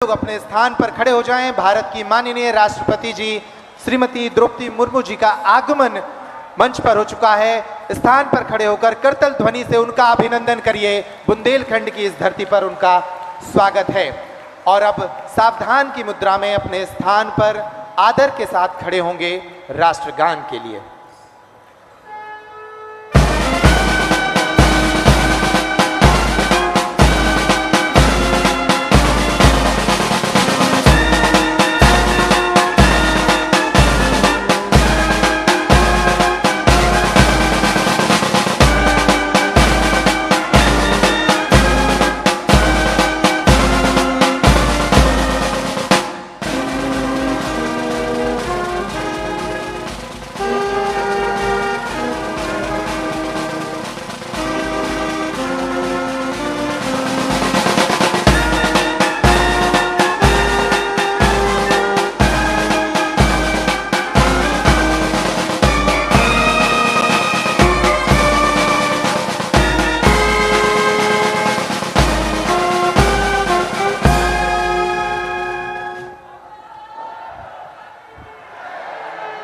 लोग अपने स्थान पर खड़े हो जाएं। भारत की माननीय राष्ट्रपति जी श्रीमती द्रौपदी मुर्मू जी का आगमन मंच पर हो चुका है। स्थान पर खड़े होकर करतल ध्वनि से उनका अभिनंदन करिए। बुंदेलखंड की इस धरती पर उनका स्वागत है। और अब सावधान की मुद्रा में अपने स्थान पर आदर के साथ खड़े होंगे राष्ट्रगान के लिए।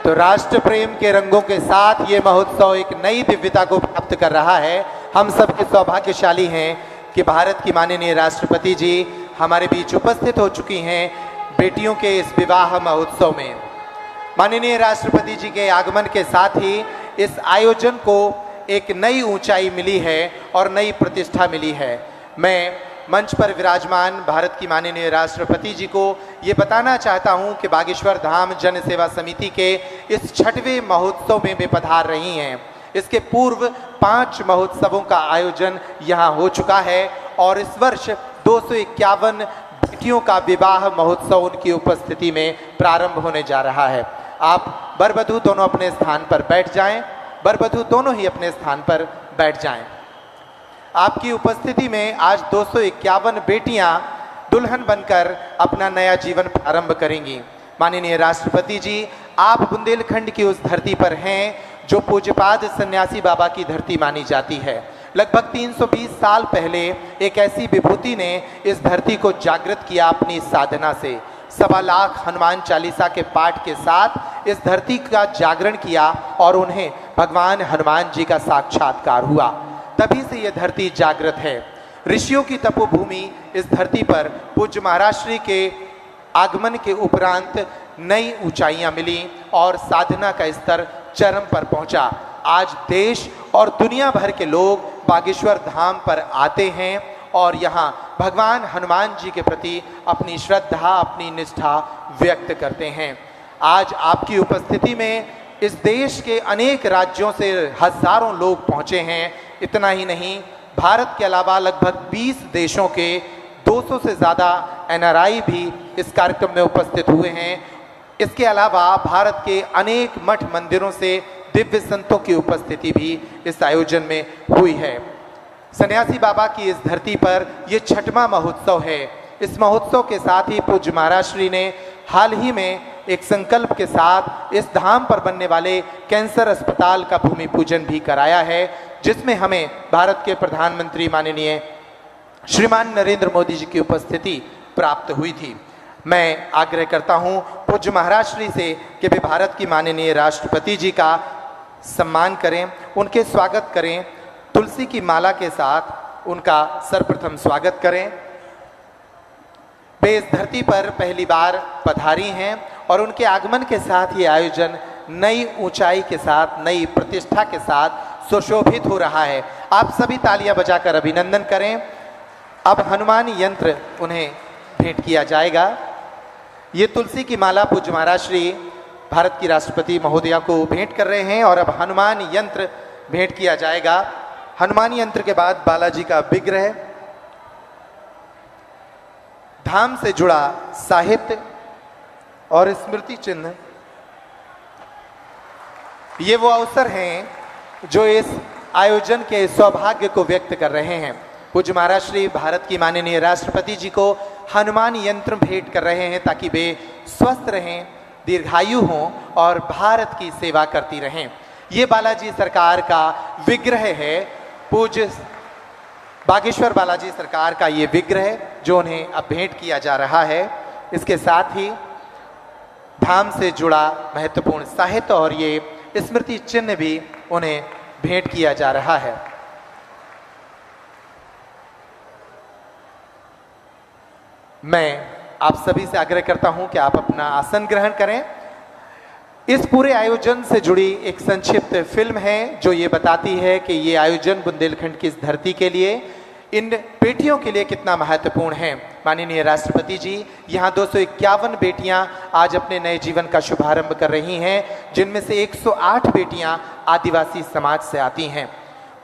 तो राष्ट्र प्रेम के रंगों के साथ ये महोत्सव एक नई दिव्यता को प्राप्त कर रहा है। हम सबके सौभाग्यशाली हैं कि भारत की माननीय राष्ट्रपति जी हमारे बीच उपस्थित हो चुकी हैं बेटियों के इस विवाह महोत्सव में। माननीय राष्ट्रपति जी के आगमन के साथ ही इस आयोजन को एक नई ऊंचाई मिली है और नई प्रतिष्ठा मिली है। मैं मंच पर विराजमान भारत की माननीय राष्ट्रपति जी को ये बताना चाहता हूँ कि बागेश्वर धाम जन सेवा समिति के इस 6वें महोत्सव में वे पधार रही हैं। इसके पूर्व 5 महोत्सवों का आयोजन यहाँ हो चुका है और इस वर्ष 251 बेटियों का विवाह महोत्सव उनकी उपस्थिति में प्रारंभ होने जा रहा है। आप वर-वधू दोनों अपने स्थान पर बैठ जाएं। वर-वधू दोनों ही अपने स्थान पर बैठ जाएं। आपकी उपस्थिति में आज 251 बेटियां दुल्हन बनकर अपना नया जीवन प्रारंभ करेंगी। माननीय राष्ट्रपति जी, आप बुंदेलखंड की उस धरती पर हैं जो पूज्यपाद सन्यासी बाबा की धरती मानी जाती है। लगभग 320 साल पहले एक ऐसी विभूति ने इस धरती को जागृत किया अपनी साधना से। 1.25 लाख हनुमान चालीसा के पाठ के साथ इस धरती का जागरण किया और उन्हें भगवान हनुमान जी का साक्षात्कार हुआ। तभी से यह धरती जागृत है। ऋषियों की तपोभूमि इस धरती पर पूज्य महाराज श्री के आगमन के उपरांत नई ऊंचाइयां मिली और साधना का स्तर चरम पर पहुंचा। आज देश और दुनिया भर के लोग बागेश्वर धाम पर आते हैं और यहाँ भगवान हनुमान जी के प्रति अपनी श्रद्धा, अपनी निष्ठा व्यक्त करते हैं। आज आपकी उपस्थिति में इस देश के अनेक राज्यों से हजारों लोग पहुंचे हैं। इतना ही नहीं, भारत के अलावा लगभग 20 देशों के 200 से ज़्यादा NRI भी इस कार्यक्रम में उपस्थित हुए हैं। इसके अलावा भारत के अनेक मठ मंदिरों से दिव्य संतों की उपस्थिति भी इस आयोजन में हुई है। सन्यासी बाबा की इस धरती पर यह 6वां महोत्सव है। इस महोत्सव के साथ ही पूज्य महाराज श्री ने हाल ही में एक संकल्प के साथ इस धाम पर बनने वाले कैंसर अस्पताल का भूमि पूजन भी कराया है, जिसमें हमें भारत के प्रधानमंत्री माननीय श्रीमान नरेंद्र मोदी जी की उपस्थिति प्राप्त हुई थी। मैं आग्रह करता हूं पूज्य महाराज श्री से कि वे भारत की माननीय राष्ट्रपति जी का सम्मान करें, उनके स्वागत करें। तुलसी की माला के साथ उनका सर्वप्रथम स्वागत करें। वे इस धरती पर पहली बार पधारी हैं और उनके आगमन के साथ ये आयोजन नई ऊंचाई के साथ, नई प्रतिष्ठा के साथ सुशोभित हो रहा है। आप सभी तालियां बजाकर अभिनंदन करें। अब हनुमान यंत्र उन्हें भेंट किया जाएगा। ये तुलसी की माला पूज्य महाराज श्री भारत की राष्ट्रपति महोदया को भेंट कर रहे हैं और अब हनुमान यंत्र भेंट किया जाएगा। हनुमान यंत्र के बाद बालाजी का विग्रह, धाम से जुड़ा साहित्य और स्मृति चिन्ह, ये वो अवसर हैं जो इस आयोजन के सौभाग्य को व्यक्त कर रहे हैं। पूज्य महाराज श्री भारत की माननीय राष्ट्रपति जी को हनुमान यंत्र भेंट कर रहे हैं ताकि वे स्वस्थ रहें, दीर्घायु हों और भारत की सेवा करती रहें। ये बालाजी सरकार का विग्रह है। पूज्य बागेश्वर बालाजी सरकार का ये विग्रह जो उन्हें अब भेंट किया जा रहा है, इसके साथ ही धाम से जुड़ा महत्वपूर्ण साहित्य और ये स्मृति चिन्ह भी उन्हें भेंट किया जा रहा है। मैं आप सभी से आग्रह करता हूं कि आप अपना आसन ग्रहण करें। इस पूरे आयोजन से जुड़ी एक संक्षिप्त फिल्म है जो ये बताती है कि ये आयोजन बुंदेलखंड की इस धरती के लिए, इन बेटियों के लिए कितना महत्वपूर्ण है। माननीय राष्ट्रपति जी, यहाँ 251 बेटियां आज अपने नए जीवन का शुभारंभ कर रही हैं, जिनमें से 108 बेटियां आदिवासी समाज से आती हैं।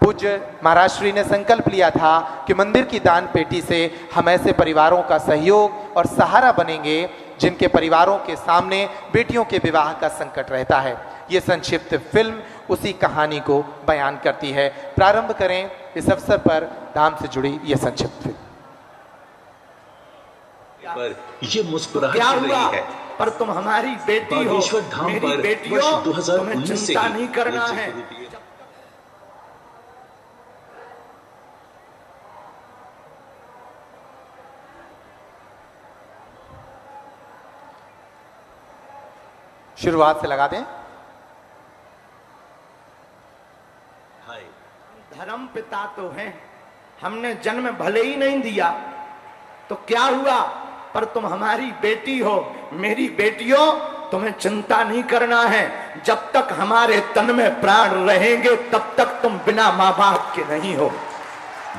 पूज्य महाराज श्री ने संकल्प लिया था कि मंदिर की दान पेटी से हम ऐसे परिवारों का सहयोग और सहारा बनेंगे जिनके परिवारों के सामने बेटियों के विवाह का संकट रहता है। ये संक्षिप्त फिल्म उसी कहानी को बयान करती है। प्रारंभ करें इस अवसर पर धाम से जुड़ी ये संक्षिप्त फिल्म। पर ये मुस्कुराहट चल रही है, पर तुम हमारी बेटी हो, बागेश्वर धाम मेरी पर बेटी वर्ष हो, 2019 से चिंता नहीं करना है। शुरुआत से लगा दें। धर्म पिता तो हैं, हमने जन्म भले ही नहीं दिया तो क्या हुआ, पर तुम हमारी बेटी हो, मेरी बेटी हो, तुम्हें चिंता नहीं करना है। जब तक हमारे तन में प्राण रहेंगे तब तक तुम बिना माँ बाप के नहीं हो।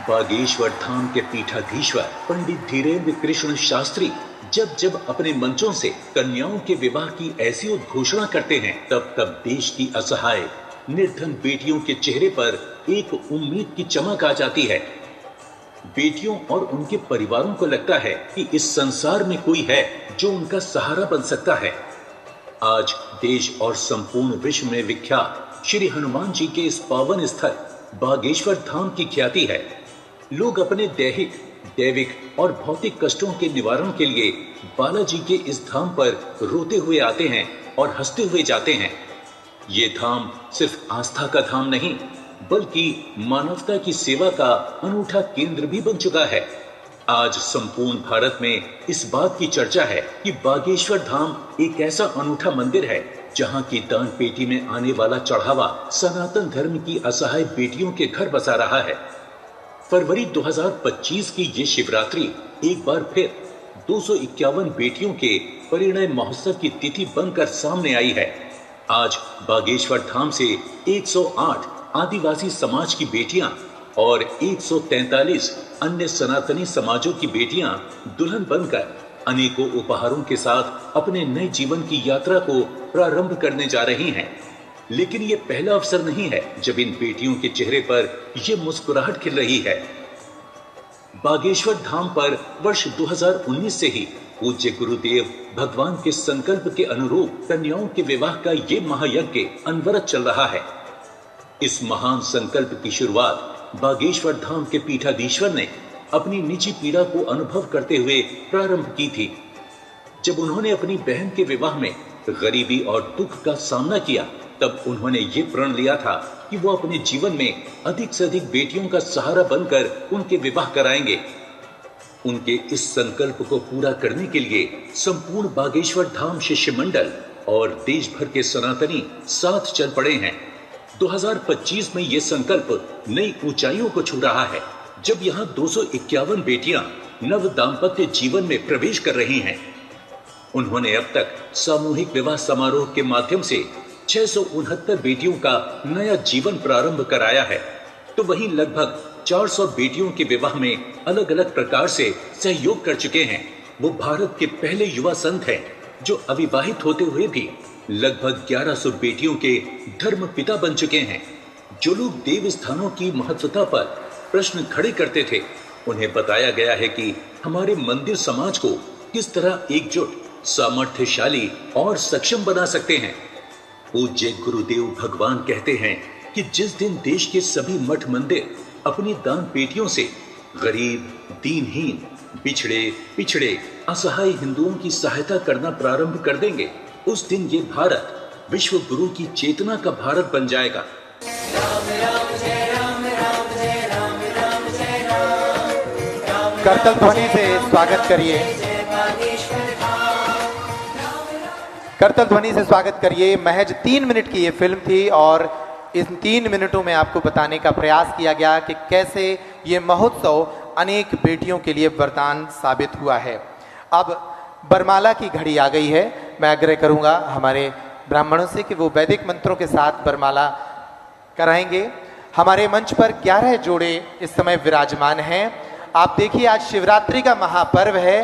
बागेश्वर धाम के पीठाधीश्वर पंडित धीरेन्द्र कृष्ण शास्त्री जब जब अपने मंचों से कन्याओं के विवाह की ऐसी उद्घोषणा करते हैं, तब तब देश की असहाय निर्धन बेटियों के चेहरे पर एक उम्मीद की चमक आ जाती है। बेटियों और उनके परिवारों को लगता है कि इस संसार में कोई है जो उनका सहारा बन सकता है। आज देश और संपूर्ण विश्व में विख्यात श्री हनुमान जी के इस पावन स्थल बागेश्वर धाम की ख्याति है। लोग अपने दैहिक, दैविक और भौतिक कष्टों के निवारण के लिए बालाजी के इस धाम पर रोते हुए आते हैं और हंसते हुए जाते हैं। ये धाम सिर्फ आस्था का धाम नहीं, बल्कि मानवता की सेवा का अनूठा केंद्र भी बन चुका है। आज संपूर्ण भारत में इस बात की चर्चा है कि बागेश्वर धाम एक ऐसा अनूठा मंदिर है जहां की दान पेटी में आने वाला चढ़ावा सनातन धर्म की असहाय बेटियों के घर बसा रहा है। फरवरी 2025 की ये शिवरात्रि एक बार फिर 251 बेटियों के परिणय महोत्सव की तिथि बनकर सामने आई है। आज बागेश्वर धाम से 108 आदिवासी समाज की बेटियां और 143 अन्य सनातनी समाजों की बेटियां दुल्हन बनकर अनेकों उपहारों के साथ अपने नए जीवन की यात्रा को प्रारंभ करने जा रही हैं। लेकिन ये पहला अवसर नहीं है जब इन बेटियों के चेहरे पर यह मुस्कुराहट खिल रही है। बागेश्वर धाम पर वर्ष 2019 से ही पूज्य गुरुदेव भगवान के संकल्प के अनुरूप कन्याओं के विवाह का ये महायज्ञ अनवरत चल रहा है। इस महान संकल्प की शुरुआत बागेश्वर धाम के पीठाधीश्वर ने अपनी निजी पीड़ा को अनुभव करते हुए प्रारंभ की थी। जब उन्होंने अपनी बहन के विवाह में गरीबी और दुख का सामना किया, तब उन्होंने ये प्रण लिया था कि वो अपने जीवन में अधिक से अधिक बेटियों का सहारा बनकर उनके विवाह कराएंगे। उनके इस संकल्प को पूरा करने के लिए संपूर्ण बागेश्वर धाम शिष्य मंडल और देश भर के सनातनी साथ चल पड़े हैं। 2025 में ये संकल्प नई ऊंचाइयों को छू रहा है, जब यहाँ 251 बेटियां नव दाम्पत्य जीवन में प्रवेश कर रही हैं। उन्होंने अब तक सामूहिक विवाह समारोह के माध्यम से 669 बेटियों का नया जीवन प्रारंभ कराया है, तो वहीं लगभग 400 बेटियों के विवाह में अलग अलग प्रकार से सहयोग कर चुके हैं। वो भारत के पहले युवा संत हैं जो अविवाहित होते हुए भी लगभग 1100 बेटियों के धर्म पिता बन चुके हैं। जो लोग देव स्थानों की महत्वता पर प्रश्न खड़े करते थे, उन्हें बताया गया है कि हमारे मंदिर समाज को किस तरह एकजुट, सामर्थ्यशाली और सक्षम बना सकते हैं। पूज्य गुरुदेव भगवान कहते हैं कि जिस दिन देश के सभी मठ मंदिर अपनी दान पेटियों से गरीब, दीनहीन, पिछड़े असहाय हिंदुओं की सहायता करना प्रारंभ कर देंगे, उस दिन ये भारत विश्व गुरु की चेतना का भारत बन जाएगा। राम राम जय राम, राम जय राम, राम जय राम। करतल ध्वनि से स्वागत करिए, करतल ध्वनि से स्वागत करिए। महज 3 मिनट की ये फिल्म थी और इन 3 मिनटों में आपको बताने का प्रयास किया गया कि कैसे ये महोत्सव अनेक बेटियों के लिए वरदान साबित हुआ है। अब बरमाला की घड़ी आ गई है। मैं आग्रह करूंगा हमारे ब्राह्मणों से कि वो वैदिक मंत्रों के साथ बरमाला कराएंगे। हमारे मंच पर 11 जोड़े इस समय विराजमान हैं। आप देखिए, आज शिवरात्रि का महापर्व है।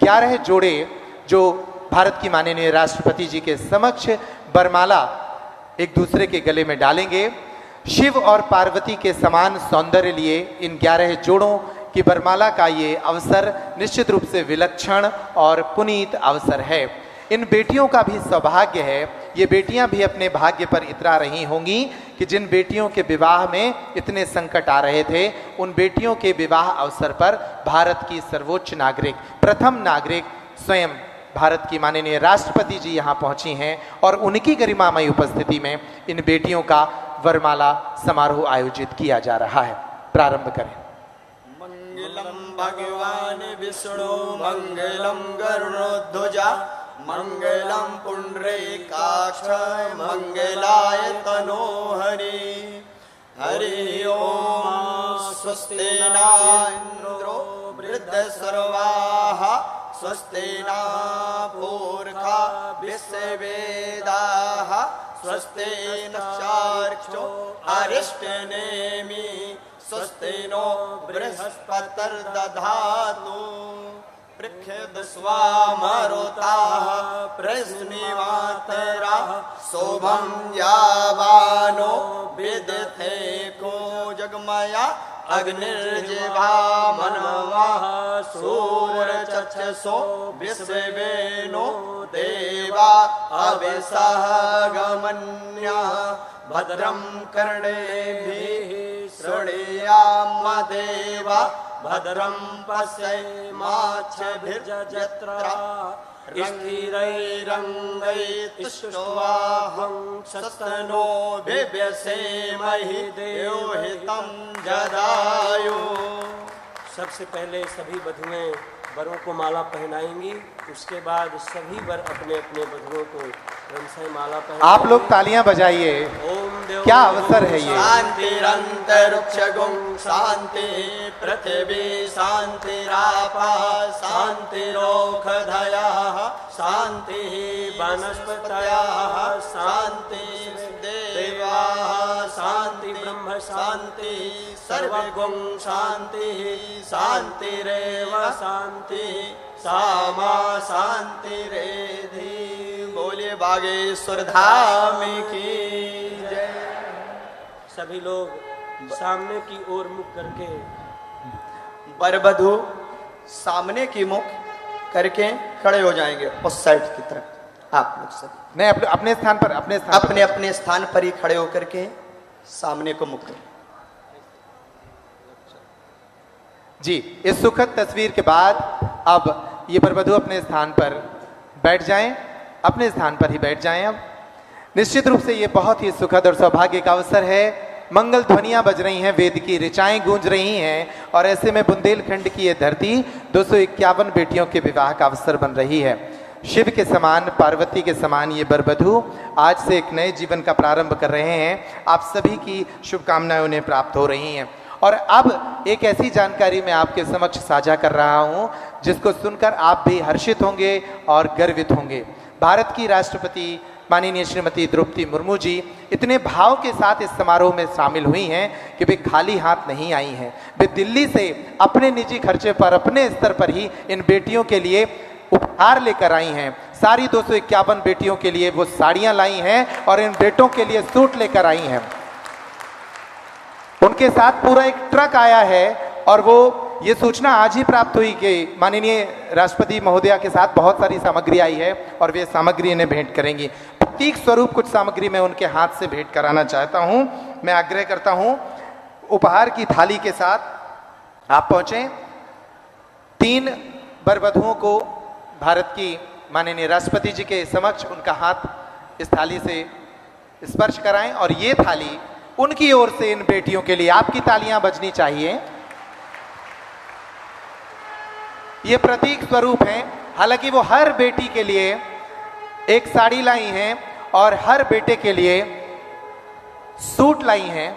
11 जोड़े जो भारत की माननीय राष्ट्रपति जी के समक्ष बरमाला एक दूसरे के गले में डालेंगे। शिव और पार्वती के समान सौंदर्य लिए इन 11 जोड़ों की बरमाला का ये अवसर निश्चित रूप से विलक्षण और पुनीत अवसर है। इन बेटियों का भी सौभाग्य है, ये बेटियां भी अपने भाग्य पर इतरा रही होंगी कि जिन बेटियों के विवाह में इतने संकट आ रहे थे, उन बेटियों के विवाह अवसर पर भारत की सर्वोच्च नागरिक, प्रथम नागरिक स्वयं भारत की माननीय राष्ट्रपति जी यहाँ पहुंची हैं और उनकी गरिमामयी उपस्थिति में इन बेटियों का वरमाला समारोह आयोजित किया जा रहा है। प्रारंभ करें। मंगलम भगवान विष्णु मंगलम गरुड़ध्वजा मंगलम पुंडरीकाक्ष मंगलाय तनोहरि। हरि ओम स्वस्ति न इंद्रो वृद्धसर्वाः स्वस्ति न पूर्वा विश्ववेदाः स्वस्ति नक्षार्क्षो अरिष्टनेमि स्वस्ति नो बृहस्पतिर्दधातु। पृच्छदस्वामरुताः प्रश्निवातराः शोभं यावानो विदथे को जगमया अग्निर्जिवा मनवः सूरचक्षुषो विश्वेनो देवा अविषः गमन्यः। भद्रं कर्णेभिः शृणुयाम देवा भद्रं पश्येमाक्षभिर्जत्रा। स्थिरैरङ्गैस्तुष्ट्वाहं शस्तनो बिभ्यसेमहि देवहितं जदायु। सबसे पहले सभी वधुएं वरों को माला पहनाएंगी, उसके बाद सभी वर अपने अपने वधुओं को क्रमशः माला पहनाएंगे। आप लोग तालियां बजाइए, क्या अवसर है ये। शांतिरंतरिक्षगुं शांति पृथिवी शांतिरापः शांतिरोषधयः शांति वनस्पतयः शांति देवाः शांति ब्रह्म शांति सर्वगुं शांति शांतिरेव शांति सामा शांतिरेधि। बोले बागेश्वर धाम की जय। सभी लोग सामने की ओर मुख करके, वर वधू सामने की मुख करके खड़े हो जाएंगे उस साइड की तरफ। आप लोग सभी नहीं, अपने स्थान पर, अपने स्थान पर ही खड़े होकर के सामने को मुख करें। जी, इस सुखद तस्वीर के बाद अब ये वरवधू अपने स्थान पर बैठ जाएं, अपने स्थान पर ही बैठ जाएं। अब निश्चित रूप से ये बहुत ही सुखद और सौभाग्य का अवसर है। मंगल ध्वनियां बज रही हैं, वेद की ऋचाएं गूंज रही हैं और ऐसे में बुंदेलखंड की ये धरती 251 बेटियों के विवाह का अवसर बन रही है। शिव के समान, पार्वती के समान ये वरवधू आज से एक नए जीवन का प्रारंभ कर रहे हैं। आप सभी की शुभकामनाएं उन्हें प्राप्त हो रही हैं। और अब एक ऐसी जानकारी मैं आपके समक्ष साझा कर रहा हूं जिसको सुनकर आप भी हर्षित होंगे और गर्वित होंगे। भारत की राष्ट्रपति माननीय श्रीमती द्रौपदी मुर्मू जी इतने भाव के साथ इस समारोह में शामिल हुई हैं कि वे खाली हाथ नहीं आई हैं। वे दिल्ली से अपने निजी खर्चे पर, अपने स्तर पर ही इन बेटियों के लिए उपहार लेकर आई हैं। सारी 251 बेटियों के लिए वो साड़ियां लाई हैं और इन बेटों के लिए सूट लेकर आई हैं। उनके साथ पूरा एक ट्रक आया है और वो ये सूचना आज ही प्राप्त हुई कि माननीय राष्ट्रपति महोदया के साथ बहुत सारी सामग्री आई है और वे सामग्री इन्हें भेंट करेंगी। प्रतीक स्वरूप कुछ सामग्री मैं उनके हाथ से भेंट कराना चाहता हूं। मैं आग्रह करता हूं उपहार की थाली के साथ आप पहुंचे। 3 वरवधुओं को भारत की माननीय राष्ट्रपति जी के समक्ष उनका हाथ इस थाली से स्पर्श कराएं और ये थाली उनकी ओर से इन बेटियों के लिए, आपकी तालियां बजनी चाहिए। ये प्रतीक स्वरूप हैं। हालांकि वो हर बेटी के लिए एक साड़ी लाई हैं और हर बेटे के लिए सूट लाई हैं।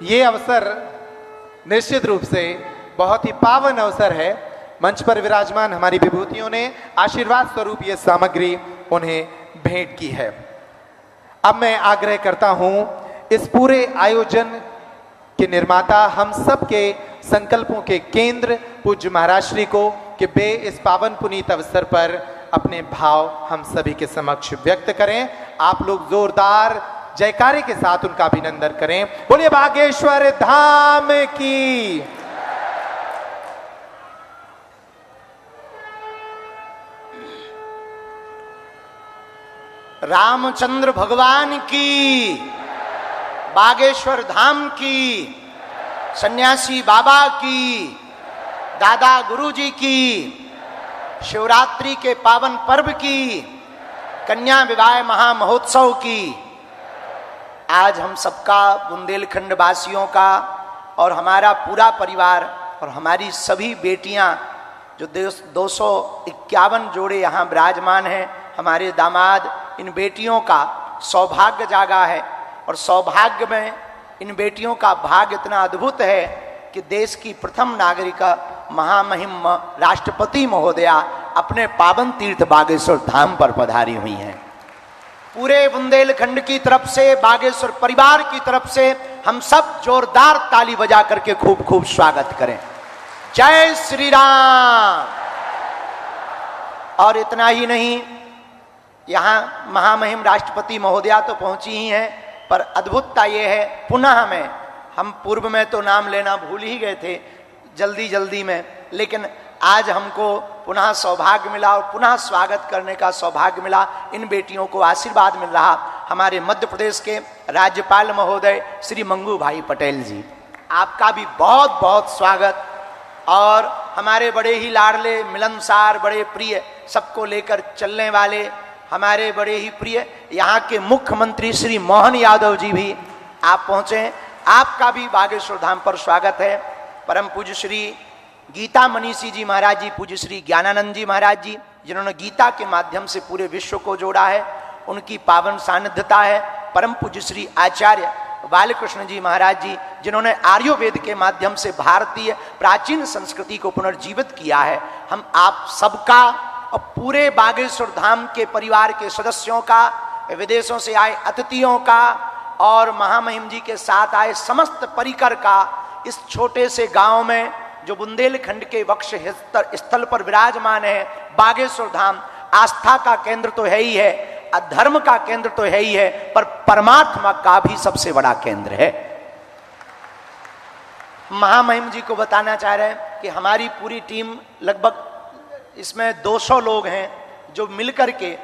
ये अवसर निश्चित रूप से बहुत ही पावन अवसर है। मंच पर विराजमान हमारी विभूतियों ने आशीर्वाद स्वरूप ये सामग्री उन्हें भेंट की है। अब मैं आग्रह करता हूं इस पूरे आयोजन के निर्माता, हम सब के संकल्पों के केंद्र पूज्य महाराज श्री को कि वे इस पावन पुनीत अवसर पर अपने भाव हम सभी के समक्ष व्यक्त करें। आप लोग जोरदार जयकारे के साथ उनका अभिनंदन करें। बोलिए बागेश्वर धाम की। रामचंद्र भगवान की, बागेश्वर धाम की, सन्यासी बाबा की, दादा गुरुजी की, शिवरात्रि के पावन पर्व की, कन्या विवाह महामहोत्सव की। आज हम सबका, बुंदेलखंड वासियों का और हमारा पूरा परिवार और हमारी सभी बेटियां, जो 251 जोड़े यहाँ विराजमान हैं, हमारे दामाद, इन बेटियों का सौभाग्य जागा है। और सौभाग्य में इन बेटियों का भाग्य इतना अद्भुत है कि देश की प्रथम नागरिका महामहिम राष्ट्रपति महोदया अपने पावन तीर्थ बागेश्वर धाम पर पधारी हुई हैं। पूरे बुंदेलखंड की तरफ से, बागेश्वर परिवार की तरफ से हम सब जोरदार ताली बजा करके खूब खूब स्वागत करें। जय श्री राम। और इतना ही नहीं, यहाँ महामहिम राष्ट्रपति महोदया तो पहुंची ही हैं, पर अद्भुतता ये है, पुनः में हम पूर्व में तो नाम लेना भूल ही गए थे जल्दी जल्दी में, लेकिन आज हमको पुनः सौभाग्य मिला और पुनः स्वागत करने का सौभाग्य मिला। इन बेटियों को आशीर्वाद मिल रहा। हमारे मध्य प्रदेश के राज्यपाल महोदय श्री मंगू भाई पटेल जी, आपका भी बहुत बहुत स्वागत। और हमारे बड़े ही लाडले, मिलनसार, बड़े प्रिय, सबको लेकर चलने वाले हमारे बड़े ही प्रिय यहाँ के मुख्यमंत्री श्री मोहन यादव जी भी आप पहुँचे। आपका भी बागेश्वर धाम पर स्वागत है। परम पूज्य श्री गीता मनीषी जी महाराज जी, पूज्य श्री ज्ञानानंद जी महाराज जी, जिन्होंने गीता के माध्यम से पूरे विश्व को जोड़ा है, उनकी पावन सानिध्यता है। परम पूज्य श्री आचार्य बालकृष्ण जी महाराज जी, जिन्होंने आर्योवेद के माध्यम से भारतीय प्राचीन संस्कृति को पुनर्जीवित किया है। हम आप सबका और पूरे बागेश्वर धाम के परिवार के सदस्यों का, विदेशों से आए अतिथियों का और महामहिम जी के साथ आए समस्त परिकर का, इस छोटे से गांव में जो बुंदेलखंड के वक्ष स्थल पर विराजमान है, बागेश्वर धाम आस्था का केंद्र तो है ही है, धर्म का केंद्र तो है ही है, पर परमात्मा का भी सबसे बड़ा केंद्र है। महामहिम जी को बताना चाह रहे हैं कि हमारी पूरी टीम, लगभग इसमें 200 लोग हैं, जो मिलकर के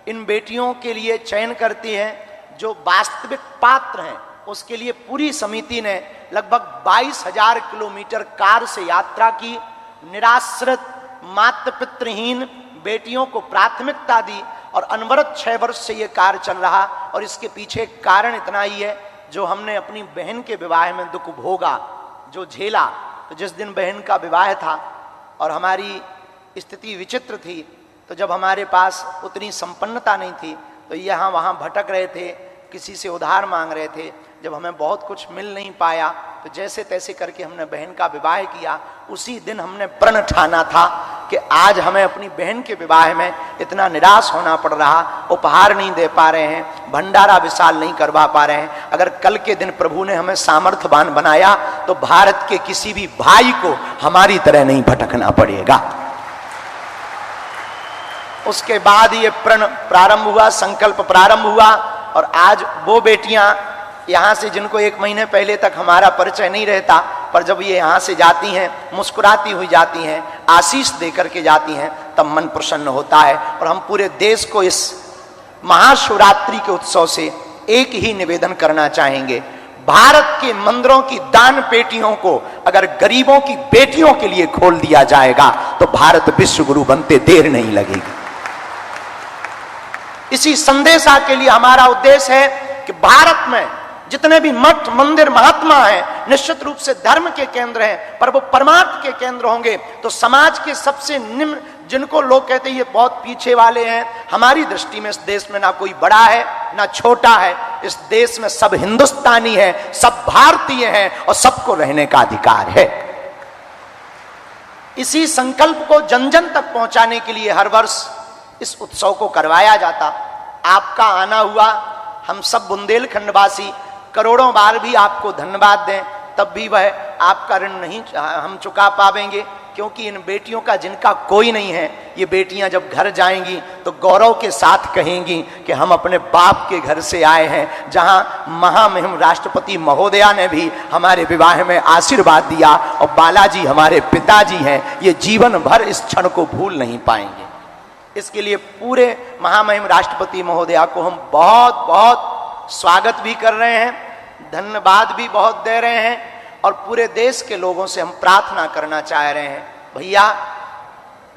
इन बेटियों के लिए चयन करती हैं। जो वास्तविक पात्र हैं उसके लिए पूरी समिति ने लगभग 22,000 किलोमीटर कार से यात्रा की। निराश्रित, माता पितृहीन बेटियों को प्राथमिकता दी और अनवरत 6 वर्ष से ये कार्य चल रहा। और इसके पीछे कारण इतना ही है, जो हमने अपनी बहन के विवाह में दुख भोगा, जो झेला। तो जिस दिन बहन का विवाह था और हमारी स्थिति विचित्र थी, तो जब हमारे पास उतनी संपन्नता नहीं थी, तो यहाँ वहाँ भटक रहे थे, किसी से उधार मांग रहे थे। जब हमें बहुत कुछ मिल नहीं पाया, तो जैसे तैसे करके हमने बहन का विवाह किया। उसी दिन हमने प्रण ठाना था कि आज हमें अपनी बहन के विवाह में इतना निराश होना पड़ रहा, उपहार नहीं दे पा रहे हैं, भंडारा विशाल नहीं करवा पा रहे हैं। अगर कल के दिन प्रभु ने हमें सामर्थ्यवान बनाया, तो भारत के किसी भी भाई को हमारी तरह नहीं भटकना पड़ेगा। उसके बाद ये प्रण प्रारंभ हुआ, संकल्प प्रारंभ हुआ। और आज वो बेटियां यहाँ से, जिनको 1 महीने पहले तक हमारा परिचय नहीं रहता, पर जब ये यहाँ से जाती हैं, मुस्कुराती हुई जाती हैं, आशीष दे करके जाती हैं, तब मन प्रसन्न होता है। और हम पूरे देश को इस महाशिवरात्रि के उत्सव से एक ही निवेदन करना चाहेंगे, भारत के मंदिरों की दान पेटियों को अगर गरीबों की बेटियों के लिए खोल दिया जाएगा, तो भारत विश्व गुरु बनते देर नहीं लगेगी। इसी संदेशा के लिए हमारा उद्देश्य है कि भारत में जितने भी मठ मंदिर महात्मा हैं, निश्चित रूप से धर्म के केंद्र हैं, पर वो परमार्थ के केंद्र होंगे। तो समाज के सबसे निम्न, जिनको लोग कहते हैं ये बहुत पीछे वाले हैं, हमारी दृष्टि में इस देश में ना कोई बड़ा है ना छोटा है। इस देश में सब हिंदुस्तानी है, सब भारतीय हैं और सबको रहने का अधिकार है। इसी संकल्प को जन जन तक पहुंचाने के लिए हर वर्ष इस उत्सव को करवाया जाता। आपका आना हुआ, हम सब बुंदेलखंडवासी करोड़ों बार भी आपको धन्यवाद दें, तब भी वह आपका ऋण नहीं हम चुका पाएंगे, क्योंकि इन बेटियों का जिनका कोई नहीं है, ये बेटियां जब घर जाएंगी तो गौरव के साथ कहेंगी कि हम अपने बाप के घर से आए हैं, जहां महामहिम राष्ट्रपति महोदया ने भी हमारे विवाह में आशीर्वाद दिया और बालाजी हमारे पिताजी हैं। ये जीवन भर इस क्षण को भूल नहीं पाएंगे। इसके लिए पूरे महामहिम राष्ट्रपति महोदया को हम बहुत बहुत स्वागत भी कर रहे हैं, धन्यवाद भी बहुत दे रहे हैं, और पूरे देश के लोगों से हम प्रार्थना करना चाह रहे हैं, भैया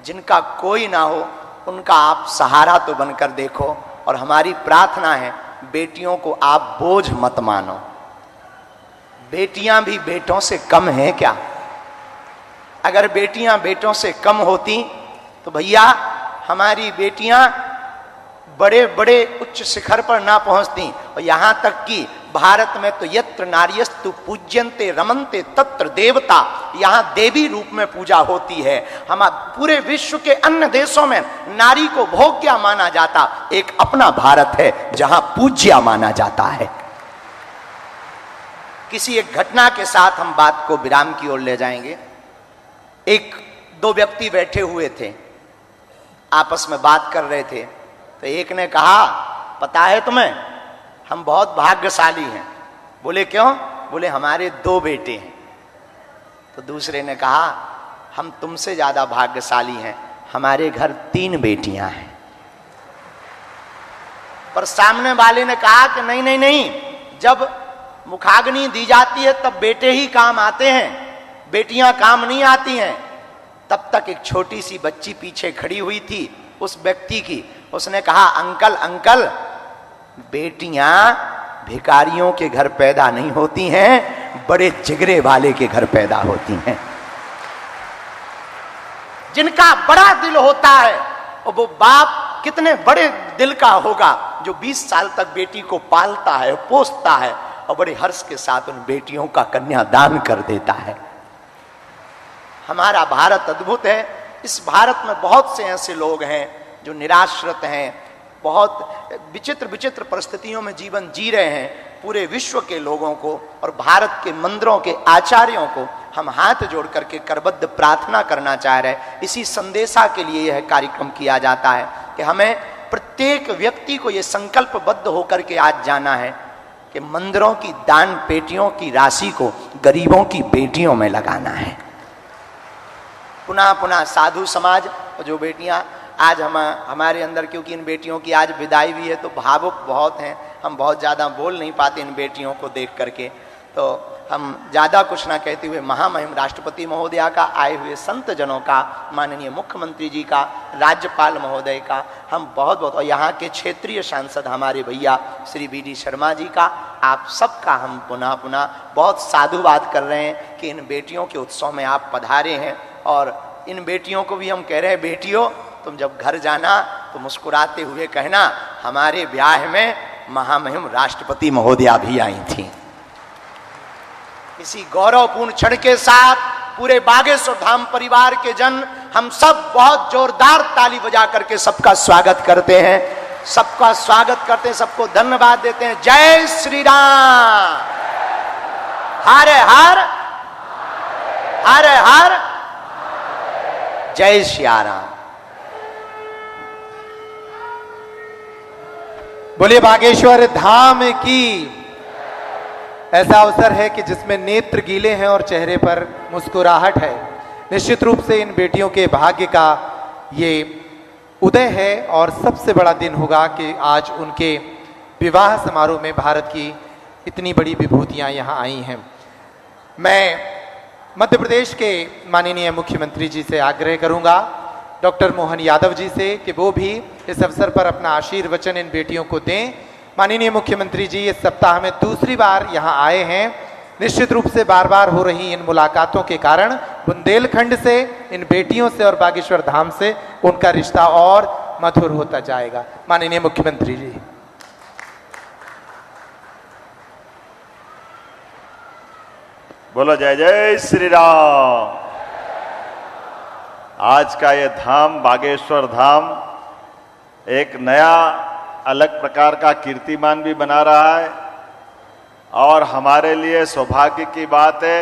जिनका कोई ना हो उनका आप सहारा तो बनकर देखो। और हमारी प्रार्थना है, बेटियों को आप बोझ मत मानो। बेटियां भी बेटों से कम हैं क्या? अगर बेटियां बेटों से कम होती तो भैया हमारी बेटियां बड़े बड़े उच्च शिखर पर ना पहुंचती। और यहां तक कि भारत में तो यत्र नार्यस्तु पूज्यन्ते रमन्ते तत्र देवता, यहां देवी रूप में पूजा होती है। हम पूरे विश्व के अन्य देशों में नारी को भोग्या माना जाता, एक अपना भारत है जहां पूज्या माना जाता है। किसी एक घटना के साथ हम बात को विराम की ओर ले जाएंगे। दो व्यक्ति बैठे हुए थे, आपस में बात कर रहे थे, तो एक ने कहा, पता है तुम्हें हम बहुत भाग्यशाली हैं। बोले क्यों? बोले हमारे 2 बेटे हैं। तो दूसरे ने कहा, हम तुमसे ज्यादा भाग्यशाली हैं, हमारे घर 3 बेटियां हैं। पर सामने वाले ने कहा कि नहीं नहीं नहीं, जब मुखाग्नि दी जाती है तब बेटे ही काम आते हैं, बेटियां काम नहीं आती हैं। तब तक एक छोटी सी बच्ची पीछे खड़ी हुई थी उस व्यक्ति की। उसने कहा, अंकल अंकल, बेटियां भिखारियों के घर पैदा नहीं होती हैं, बड़े जिगरे वाले के घर पैदा होती हैं। जिनका बड़ा दिल होता है, और वो बाप कितने बड़े दिल का होगा जो 20 साल तक बेटी को पालता है, पोसता है और बड़े हर्ष के साथ उन बेटियों का कन्यादान कर देता है। हमारा भारत अद्भुत है। इस भारत में बहुत से ऐसे लोग हैं जो निराश्रित हैं, बहुत विचित्र विचित्र परिस्थितियों में जीवन जी रहे हैं। पूरे विश्व के लोगों को और भारत के मंदिरों के आचार्यों को हम हाथ जोड़ करके करबद्ध प्रार्थना करना चाह रहे हैं। इसी संदेशा के लिए यह कार्यक्रम किया जाता है कि हमें प्रत्येक व्यक्ति को यह संकल्पबद्ध होकर के आज जाना है कि मंदिरों की दान पेटियों की राशि को गरीबों की बेटियों में लगाना है। पुनः पुनः साधु समाज, जो बेटियां आज हमारे अंदर, क्योंकि इन बेटियों की आज विदाई भी है तो भावुक बहुत हैं, हम बहुत ज़्यादा बोल नहीं पाते इन बेटियों को देख करके। तो हम ज़्यादा कुछ ना कहते हुए महामहिम राष्ट्रपति महोदया का, आए हुए संत जनों का, माननीय मुख्यमंत्री जी का, राज्यपाल महोदय का हम बहुत बहुत, और यहाँ के क्षेत्रीय सांसद हमारे भैया श्री BD शर्मा जी का, आप सबका हम पुनः पुनः बहुत साधुवाद कर रहे हैं कि इन बेटियों के उत्सव में आप पधारे हैं। और इन बेटियों को भी हम कह रहे हैं, बेटियों तुम जब घर जाना तो मुस्कुराते हुए कहना, हमारे ब्याह में महामहिम राष्ट्रपति महोदया भी आई थी। इसी गौरवपूर्ण क्षण के साथ पूरे बागेश्वर धाम परिवार के जन हम सब बहुत जोरदार ताली बजा करके सबका स्वागत करते हैं, सबका स्वागत करते हैं, सबको धन्यवाद देते हैं। जय श्री राम, हर हर हर हर, जय श्री राम। बोलिए बागेश्वर धाम की। ऐसा अवसर है कि जिसमें नेत्र गीले हैं और चेहरे पर मुस्कुराहट है। निश्चित रूप से इन बेटियों के भाग्य का ये उदय है और सबसे बड़ा दिन होगा कि आज उनके विवाह समारोह में भारत की इतनी बड़ी विभूतियां यहाँ आई हैं। मैं मध्य प्रदेश के माननीय मुख्यमंत्री जी से आग्रह करूंगा, डॉक्टर मोहन यादव जी से कि वो भी इस अवसर पर अपना आशीर्वचन इन बेटियों को दें। माननीय मुख्यमंत्री जी इस सप्ताह में दूसरी बार यहाँ आए हैं। निश्चित रूप से बार बार हो रही इन मुलाकातों के कारण बुंदेलखंड से, इन बेटियों से और बागेश्वर धाम से उनका रिश्ता और मधुर होता जाएगा। माननीय मुख्यमंत्री जी। बोलो जय जय श्री राम। आज का ये धाम बागेश्वर धाम एक नया अलग प्रकार का कीर्तिमान भी बना रहा है और हमारे लिए सौभाग्य की बात है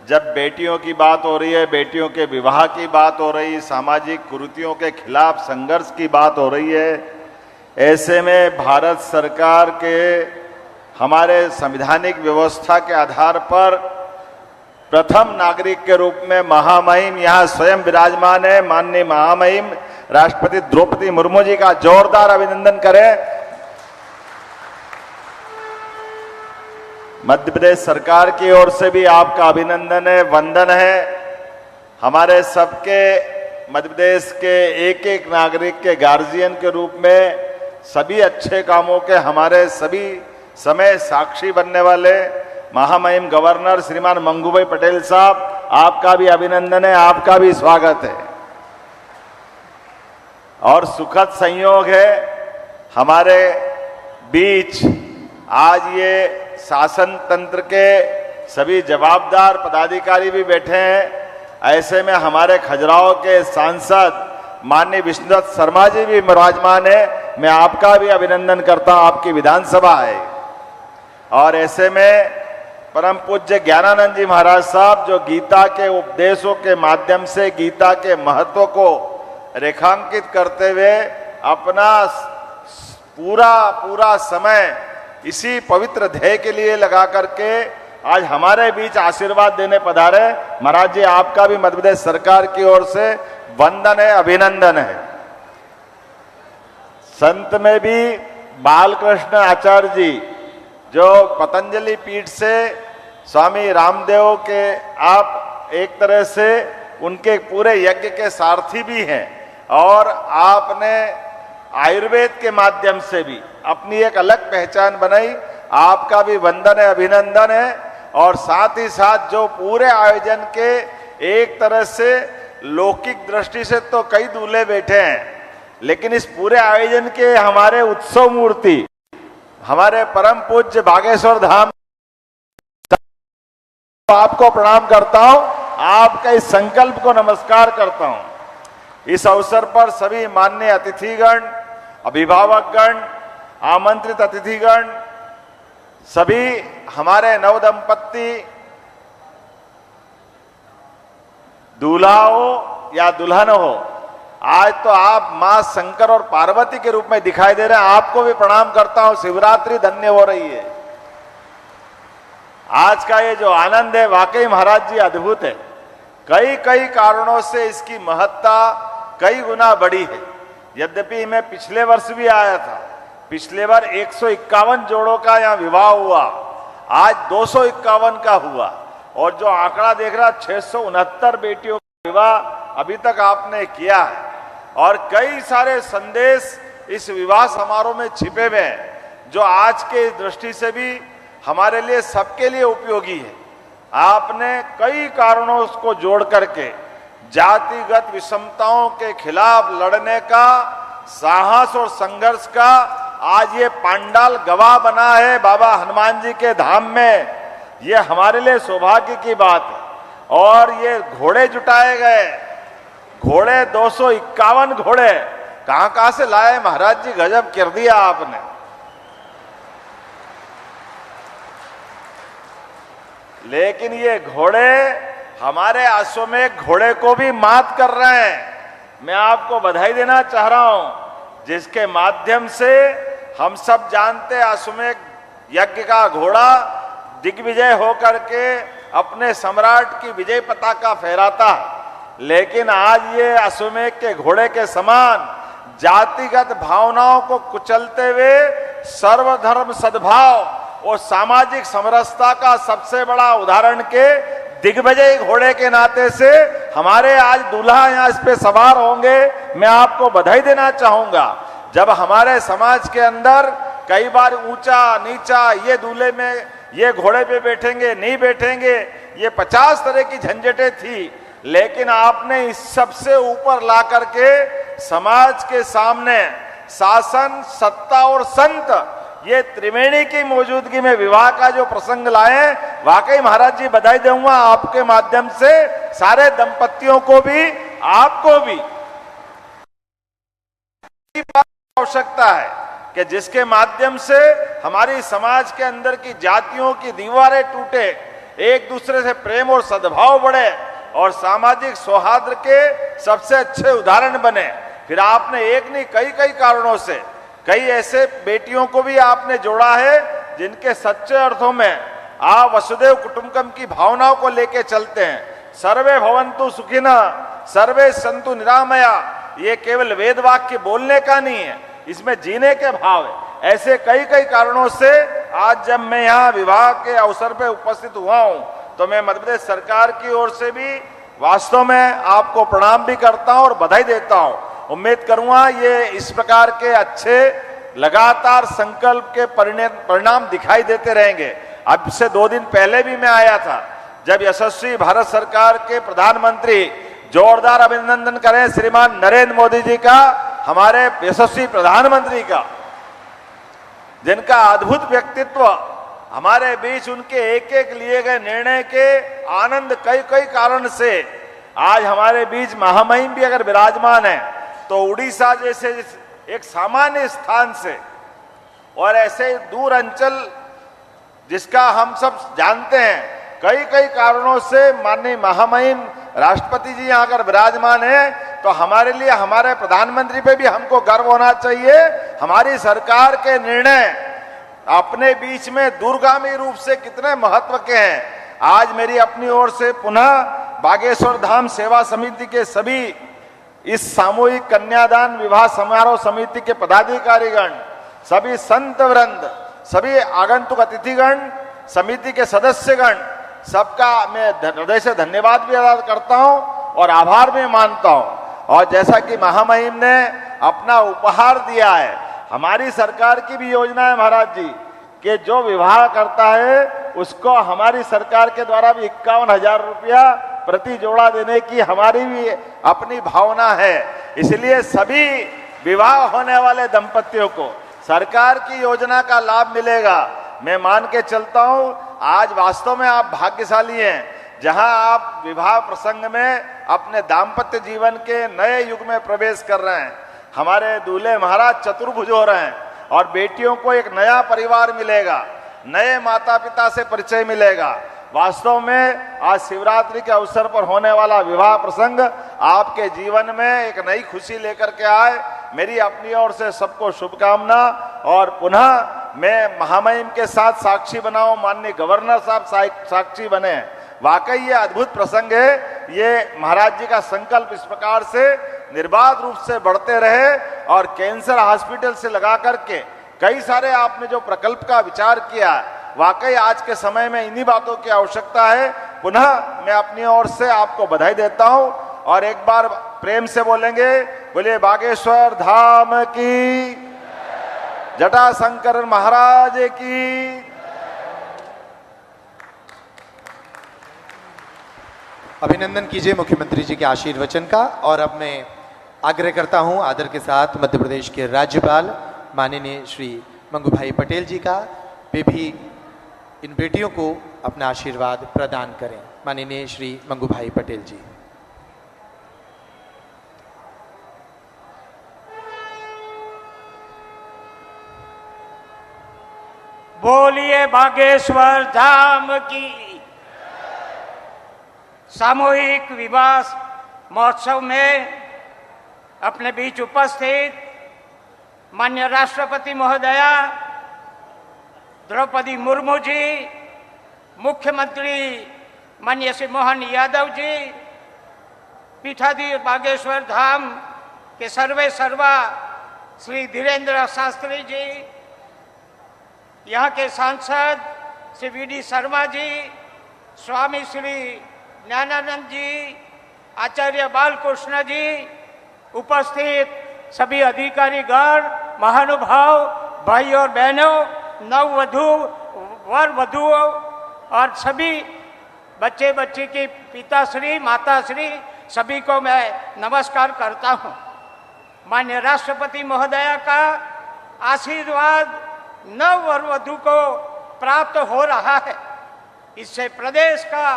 जब बेटियों की बात हो रही है, बेटियों के विवाह की बात हो रही, सामाजिक कुरीतियों के खिलाफ संघर्ष की बात हो रही है। ऐसे में भारत सरकार के हमारे संवैधानिक व्यवस्था के आधार पर प्रथम नागरिक के रूप में महामहिम यहाँ स्वयं विराजमान है। माननीय महामहिम राष्ट्रपति द्रौपदी मुर्मू जी का जोरदार अभिनंदन करें। मध्य प्रदेश सरकार की ओर से भी आपका अभिनंदन है, वंदन है। हमारे सबके मध्य प्रदेश के एक एक नागरिक के गार्जियन के रूप में सभी अच्छे कामों के हमारे सभी समय साक्षी बनने वाले महामहिम गवर्नर श्रीमान मंगूभाई पटेल साहब, आपका भी अभिनंदन है, आपका भी स्वागत है। और सुखद संयोग है हमारे बीच आज ये शासन तंत्र के सभी जवाबदार पदाधिकारी भी बैठे हैं। ऐसे में हमारे खजुराहो के सांसद माननीय विष्णुदत्त शर्मा जी भी विराजमान है। मैं आपका भी अभिनंदन करता हूं, आपकी विधानसभा है। और ऐसे में परम पूज्य ज्ञानानंद जी महाराज साहब जो गीता के उपदेशों के माध्यम से गीता के महत्व को रेखांकित करते हुए अपना पूरा समय इसी पवित्र ध्येय के लिए लगा करके आज हमारे बीच आशीर्वाद देने पधारे। महाराज जी आपका भी मध्य प्रदेश सरकार की ओर से वंदन है, अभिनंदन है। संत में भी बालकृष्ण आचार्य जी जो पतंजलि पीठ से स्वामी रामदेव के आप एक तरह से उनके पूरे यज्ञ के सारथी भी हैं और आपने आयुर्वेद के माध्यम से भी अपनी एक अलग पहचान बनाई। आपका भी वंदन है, अभिनंदन है। और साथ ही साथ जो पूरे आयोजन के एक तरह से लौकिक दृष्टि से तो कई दूल्हे बैठे हैं, लेकिन इस पूरे आयोजन के हमारे उत्सव मूर्ति हमारे परम पूज्य बागेश्वर धाम, आपको प्रणाम करता हूं, आपका इस संकल्प को नमस्कार करता हूं। इस अवसर पर सभी माननीय अतिथिगण, अभिभावकगण, आमंत्रित अतिथिगण, सभी हमारे नवदंपत्ति दूल्हा हो या दुल्हन हो, आज तो आप मां शंकर और पार्वती के रूप में दिखाई दे रहे हैं। आपको भी प्रणाम करता हूं। शिवरात्रि धन्य हो रही है। आज का ये जो आनंद है वाकई महाराज जी अद्भुत है। कई कारणों से इसकी महत्ता कई गुना बढ़ी है। यद्यपि मैं पिछले वर्ष भी आया था, पिछले बार 151 जोड़ों का यहाँ विवाह हुआ, आज 251 का हुआ और जो आंकड़ा देख रहा 669 बेटियों का विवाह अभी तक आपने किया है। और कई सारे संदेश इस विवाह समारोह में छिपे हुए हैं जो आज के दृष्टि से भी हमारे लिए सबके लिए उपयोगी है। आपने कई कारणों को जोड़ करके जातिगत विषमताओं के खिलाफ लड़ने का साहस और संघर्ष का आज ये पांडाल गवाह बना है बाबा हनुमान जी के धाम में। ये हमारे लिए सौभाग्य की बात है। और ये घोड़े जुटाए गए, घोड़े 251 घोड़े कहां से लाए महाराज जी, गजब कर दिया आपने। लेकिन ये घोड़े हमारे अश्वमेध घोड़े को भी मात कर रहे हैं। मैं आपको बधाई देना चाह रहा हूं, जिसके माध्यम से हम सब जानते हैं अश्वमेध यज्ञ का घोड़ा दिग्विजय होकर के अपने सम्राट की विजय पताका फहराता है। लेकिन आज ये अश्वमेध के घोड़े के समान जातिगत भावनाओं को कुचलते हुए सर्वधर्म सद्भाव और सामाजिक समरसता का सबसे बड़ा उदाहरण के दिग्विजय घोड़े के नाते से हमारे आज दूल्हा यहाँ इस पे सवार होंगे, मैं आपको बधाई देना चाहूंगा। जब हमारे समाज के अंदर कई बार ऊंचा नीचा, ये दूल्हे में, ये घोड़े पे बैठेंगे नहीं बैठेंगे, ये 50 तरह की झंझटें थी, लेकिन आपने इस सबसे ऊपर ला करके समाज के सामने शासन, सत्ता और संत, ये त्रिवेणी की मौजूदगी में विवाह का जो प्रसंग लाए, वाकई महाराज जी बधाई दूंगा आपके माध्यम से सारे दंपतियों को भी, आपको भी। आवश्यकता है कि जिसके माध्यम से हमारी समाज के अंदर की जातियों की दीवारें टूटे, एक दूसरे से प्रेम और सद्भाव बढ़े और सामाजिक सौहार्द के सबसे अच्छे उदाहरण बने। फिर आपने एक नहीं कई कारणों से कई ऐसे बेटियों को भी आपने जोड़ा है जिनके सच्चे अर्थों में आप वसुदेव कुटुंबकम की भावनाओं को लेके चलते हैं। सर्वे भवन्तु सुखिनः, सर्वे सन्तु निरामया, ये केवल वेद वाक्य बोलने का नहीं है, इसमें जीने के भाव है। ऐसे कई कारणों से आज जब मैं यहाँ विवाह के अवसर पे उपस्थित हुआ हूँ, तो मैं मध्य प्रदेश सरकार की ओर से भी वास्तव में आपको प्रणाम भी करता हूँ और बधाई देता हूँ। उम्मीद करूंगा ये इस प्रकार के अच्छे लगातार संकल्प के परिणाम दिखाई देते रहेंगे। अब से 2 दिन पहले भी मैं आया था, जब यशस्वी भारत सरकार के प्रधानमंत्री, जोरदार अभिनंदन करें श्रीमान नरेंद्र मोदी जी का, हमारे यशस्वी प्रधानमंत्री का, जिनका अद्भुत व्यक्तित्व, हमारे बीच उनके एक लिए गए निर्णय के आनंद कई कारण से आज हमारे बीच महामहिम भी अगर विराजमान है, तो उड़ीसा जैसे एक सामान्य स्थान से और ऐसे दूर अंचल जिसका हम सब जानते हैं, कई कारणों से माननीय महामहिम राष्ट्रपति जी यहाँ अगर विराजमान है, तो हमारे लिए, हमारे प्रधानमंत्री पे भी हमको गर्व होना चाहिए। हमारी सरकार के निर्णय अपने बीच में दूरगामी रूप से कितने महत्व के हैं। आज मेरी अपनी ओर से पुनः बागेश्वर धाम सेवा समिति के सभी इस सामूहिक कन्यादान विवाह समारोह समिति के पदाधिकारीगण, सभी संत वृंद, सभी आगंतुक अतिथिगण, समिति के सदस्यगण, सबका मैं हृदय से धन्यवाद भी अदा करता हूं और आभार भी मानता हूं। और जैसा कि महामहिम ने अपना उपहार दिया है, हमारी सरकार की भी योजना है महाराज जी कि जो विवाह करता है उसको हमारी सरकार के द्वारा भी 51,000 रुपया प्रति जोड़ा देने की हमारी भी अपनी भावना है। इसलिए सभी विवाह होने वाले दंपतियों को सरकार की योजना का लाभ मिलेगा। मैं मान के चलता हूं, आज वास्तव में आप भाग्यशाली हैं, जहां आप विवाह प्रसंग में अपने दाम्पत्य जीवन के नए युग में प्रवेश कर रहे हैं। हमारे दूल्हे महाराज चतुर्भुज हो रहे हैं और बेटियों को एक नया परिवार मिलेगा, नए माता पिता से परिचय मिलेगा। वास्तव में आज शिवरात्रि के अवसर पर होने वाला विवाह प्रसंग आपके जीवन में एक नई खुशी लेकर के आए। मेरी अपनी ओर से सबको शुभकामना। और पुनः मैं महामहिम के साथ साक्षी बनाऊं, माननीय गवर्नर साहब साक्षी बने। वाकई ये अद्भुत प्रसंग है। ये महाराज जी का संकल्प इस प्रकार से निर्बाध रूप से बढ़ते रहे और कैंसर हॉस्पिटल से लगा करके कई सारे आपने जो प्रकल्प का विचार किया, वाकई आज के समय में इन्हीं बातों की आवश्यकता है। पुनः मैं अपनी ओर से आपको बधाई देता हूं और एक बार प्रेम से बोलेंगे, बोलिए बागेश्वर धाम की, जटाशंकर महाराज की। अभिनंदन कीजिए मुख्यमंत्री जी के आशीर्वचन का। और अब मैं आग्रह करता हूं आदर के साथ मध्य प्रदेश के राज्यपाल माननीय श्री मंगू भाई पटेल जी का, वे भी इन बेटियों को अपना आशीर्वाद प्रदान करें। माननीय श्री मंगू भाई पटेल जी। बोलिए बागेश्वर धाम की। सामूहिक विवाह महोत्सव में अपने बीच उपस्थित माननीय राष्ट्रपति महोदया द्रौपदी मुर्मू जी, मुख्यमंत्री माननीय श्री मोहन यादव जी, पीठाधीश बागेश्वर धाम के सर्वे सर्वा श्री धीरेन्द्र शास्त्री जी, यहाँ के सांसद श्री वी डी शर्मा जी, स्वामी श्री ज्ञानानंद जी, आचार्य बालकृष्ण जी, उपस्थित सभी अधिकारीगण, महानुभाव, भाई और बहनों, नववधु, वर वधुओं और सभी बच्चे बच्ची की पिताश्री, माताश्री, सभी को मैं नमस्कार करता हूं। माननीय राष्ट्रपति महोदया का आशीर्वाद नव वर वधु को प्राप्त हो रहा है। इससे प्रदेश का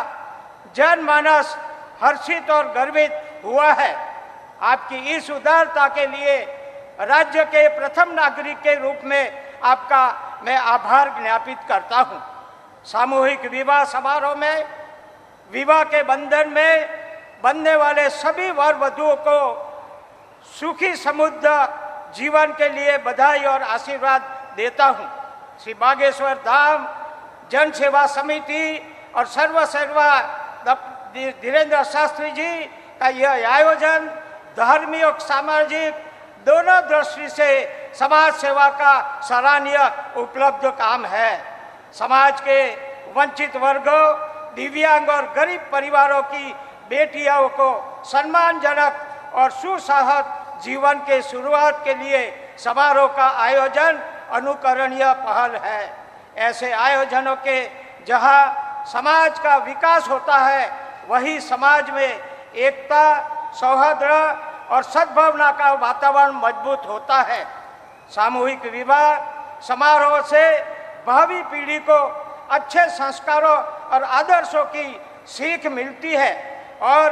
जनमानस हर्षित और गर्वित हुआ है। आपकी इस उदारता के लिए राज्य के प्रथम नागरिक के रूप में आपका मैं आभार ज्ञापित करता हूं। सामूहिक विवाह समारोह में विवाह के बंधन में बंधने वाले सभी वर वधुओं को सुखी समृद्ध जीवन के लिए बधाई और आशीर्वाद देता हूं। श्री बागेश्वर धाम जन सेवा समिति और सर्वा धीरेन्द्र शास्त्री जी का यह आयोजन धार्मिक और सामाजिक दोनों दृष्टि से समाज सेवा का सराहनीय उपलब्ध काम है। समाज के वंचित वर्गों, दिव्यांग और गरीब परिवारों की बेटियों को सम्मानजनक और सुसहज जीवन के शुरुआत के लिए समारोह का आयोजन अनुकरणीय पहल है। ऐसे आयोजनों के जहां समाज का विकास होता है, वही समाज में एकता, सौहार्द और सद्भावना का वातावरण मजबूत होता है। सामूहिक विवाह समारोह से भावी पीढ़ी को अच्छे संस्कारों और आदर्शों की सीख मिलती है और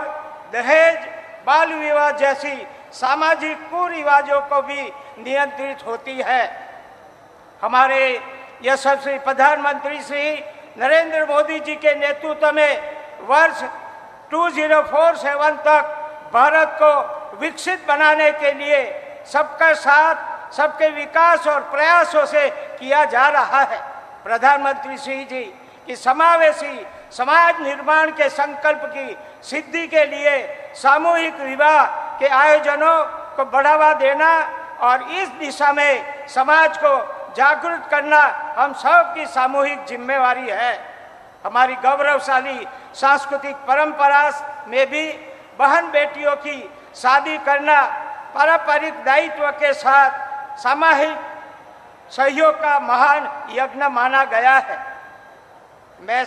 दहेज, बाल विवाह जैसी सामाजिक कुरिवाजों को भी नियंत्रित होती है। हमारे यशस्वी प्रधानमंत्री श्री नरेंद्र मोदी जी के नेतृत्व में वर्ष 2047 तक भारत को विकसित बनाने के लिए सबका साथ, सबके विकास और प्रयासों से किया जा रहा है। प्रधानमंत्री श्री जी की समावेशी समाज निर्माण के संकल्प की सिद्धि के लिए सामूहिक विवाह के आयोजनों को बढ़ावा देना और इस दिशा में समाज को जागरूक करना हम सब की सामूहिक जिम्मेवारी है। हमारी गौरवशाली सांस्कृतिक परंपरा में भी बहन बेटियों की शादी करना पारंपरिक दायित्व के साथ सामूहिक सहयोग का महान यज्ञ माना गया है। मैं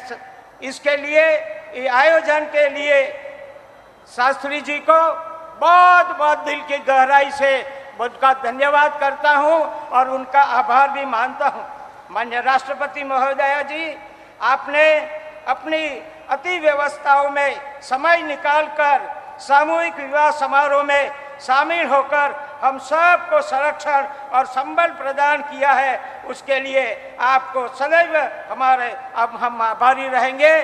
इसके लिए आयोजन के लिए शास्त्री जी को बहुत बहुत दिल की गहराई से उनका धन्यवाद करता हूं और उनका आभार भी मानता हूं। माननीय राष्ट्रपति महोदया जी, आपने अपनी अति व्यवस्थाओं में समय निकालकर सामूहिक विवाह समारोह में शामिल होकर हम सबको संरक्षण और संबल प्रदान किया है। उसके लिए आपको सदैव हम आभारी रहेंगे।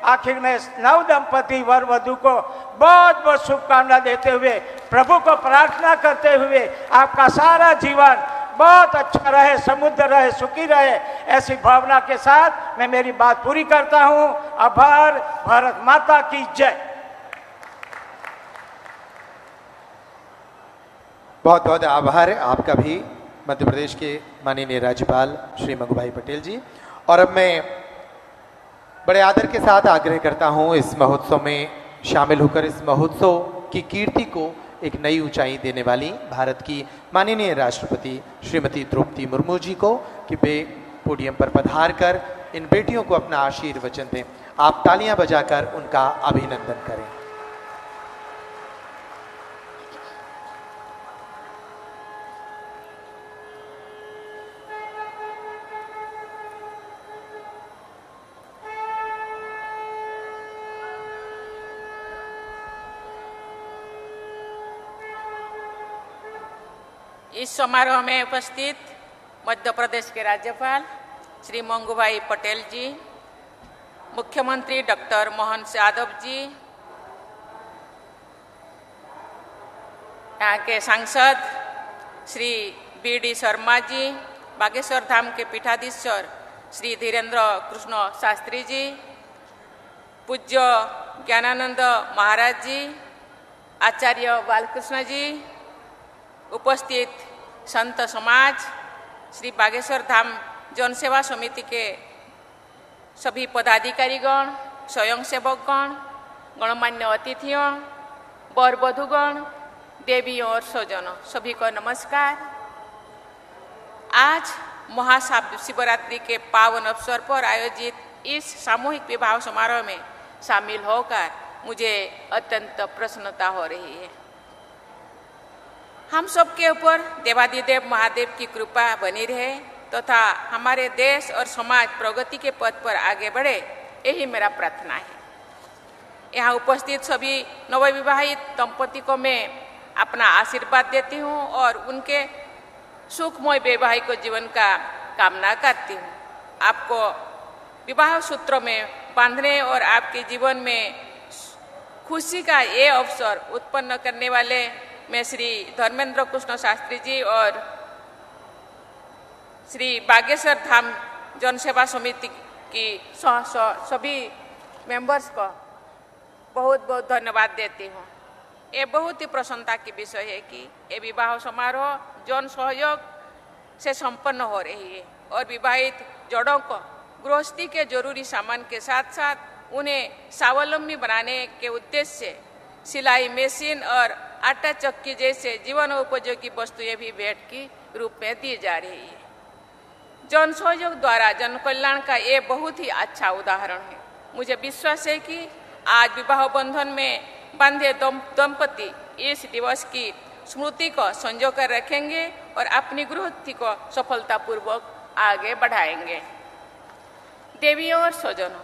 आखिर में नव दंपति वर वधु को बहुत बहुत शुभकामना देते हुए, प्रभु को प्रार्थना करते हुए आपका सारा जीवन बहुत अच्छा रहे, समृद्ध रहे, सुखी रहे, ऐसी भावना के साथ मैं मेरी बात पूरी करता हूं। आभार। भारत माता की जय। बहुत बहुत आभार आपका भी, मध्य प्रदेश के माननीय राज्यपाल श्री मंगूभाई पटेल जी। और अब मैं बड़े आदर के साथ आग्रह करता हूं इस महोत्सव में शामिल होकर इस महोत्सव की कीर्ति को एक नई ऊंचाई देने वाली भारत की माननीय राष्ट्रपति श्रीमती द्रौपदी मुर्मू जी को कि वे पोडियम पर पधार कर इन बेटियों को अपना आशीर्वचन दें। आप तालियां बजाकर उनका अभिनंदन करें। इस समारोह में उपस्थित मध्य प्रदेश के राज्यपाल श्री मंगूभाई पटेल जी, मुख्यमंत्री डॉक्टर मोहन यादव जी, यहाँ के सांसद श्री बी.डी. शर्मा जी, बागेश्वर धाम के पीठाधीश्वर श्री धीरेन्द्र कृष्ण शास्त्री जी, पूज्य ज्ञानानंद महाराज जी, आचार्य बालकृष्ण जी, उपस्थित संत समाज, श्री बागेश्वर धाम जन सेवा समिति के सभी पदाधिकारीगण, स्वयंसेवकगण, गणमान्य अतिथियों, वर वधुगण, देवियों और स्वजनों, सभी को नमस्कार। आज महाशिवरात्रि के पावन अवसर पर आयोजित इस सामूहिक विवाह समारोह में शामिल होकर मुझे अत्यंत प्रसन्नता हो रही है। हम सबके ऊपर देवादिदेव महादेव की कृपा बनी रहे तथा हमारे देश और समाज प्रगति के पथ पर आगे बढ़े, यही मेरा प्रार्थना है। यहाँ उपस्थित सभी नवविवाहित दंपति को मैं अपना आशीर्वाद देती हूँ और उनके सुखमय वैवाहिक जीवन का कामना करती हूँ। आपको विवाह सूत्रों में बांधने और आपके जीवन में खुशी का ये अवसर उत्पन्न करने वाले मैं श्री धर्मेंद्र कृष्ण शास्त्री जी और श्री बागेश्वर धाम जनसेवा समिति की सभी मेंबर्स को बहुत बहुत धन्यवाद देती हूँ। ये बहुत ही प्रसन्नता की विषय है कि ये विवाह समारोह जन सहयोग से संपन्न हो रही है और विवाहित जोड़ों को गृहस्थी के जरूरी सामान के साथ साथ उन्हें स्वावलंबी बनाने के उद्देश्य से सिलाई मशीन और आटा चक्की जैसे जीवन उपयोगी वस्तुएं भी भेंट की रूप में दी जा रही है। जन सहयोग द्वारा जन कल्याण का ये बहुत ही अच्छा उदाहरण है। मुझे विश्वास है कि आज विवाह बंधन में बंधे दंपति इस दिवस की स्मृति को संजो कर रखेंगे और अपनी गृहस्थी को सफलतापूर्वक आगे बढ़ाएंगे। देवियों और स्वजनों,